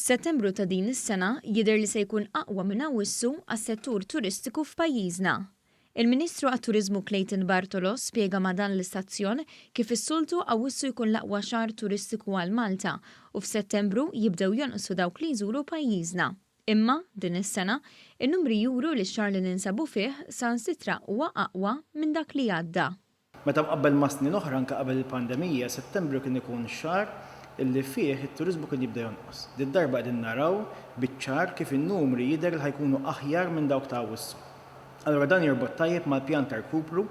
F'Settembru ta' din is-sena jidher li se jkun aqwa minn Awwissu għas-settur turistiku f'pajjiżna. Il-Ministru għat-Turiżmu Clayton Bartolos spjega ma' dan l-istazzjon kif is-soltu Awwissu jkun l-aqwa xahar turistiku għal Malta u f'Settembru jibdew jonqsu dawk li jżuru pajjiżna. Imma din is-sena in-numri juru li x-xahar li ninsabu fih sansitra huwa aqwa minn dak li għadda. Meta mqabbel ma' snin oħra anke qabel il-pandemija, Settembru kien ikun xahar illi fih it-turiżmu kien jibda jonqos. Darba qegħdin naraw biċ-ċar kif in-numri jidher li ħajkunu aħjar minn dawk ta' Awwissu. Allura dan jorbot tajjeb mal-pjan ta' rkupru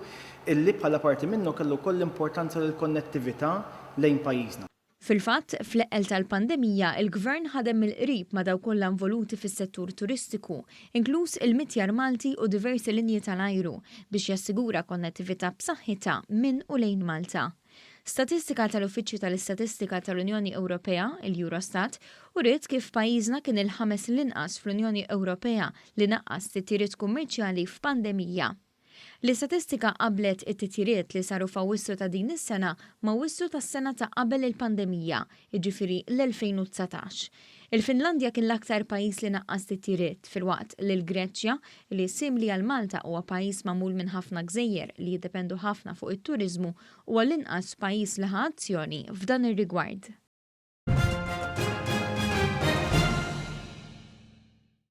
illi bħala parti minnu kellu koll importanza lill-konnettività lejn pajjiżna. Fil-fatt, fl-eqel tal-pandemija, il-Gvern ħadem mill-qrib ma' daw kollha involuti fis-settur turistiku, inkluż il-Mitjar Malti u diversi linji tal-ajru biex jassigura konnettività b'saħħitha minn u lejn Malta. Statistika tal-Uffiċċju tal-Istatistika tal-Unjoni Ewropea, il-Eurostat, uriet kif pajjiżna kien il-ħames l-inqas fl-Unjoni Ewropea li naqqas titjiriet kummerċjali f'pandemija. L-istatistika qablet it-titjiriet li saru f'Awwissu ta' din is-sena ma' Awwissu tas-sena ta' qabel il-pandemija, jiġifieri l-2019. Il-Finlandja kien l-aktar pajjiż li naqqas titjiriet filwaqt li l-Greċja li simili għal Malta huwa pajjiż magħmul minn ħafna gżejjer li jiddependu ħafna fuq it-turiżmu huwa l-inqas pajjiż li ħa azzjoni f'dan ir-rigward.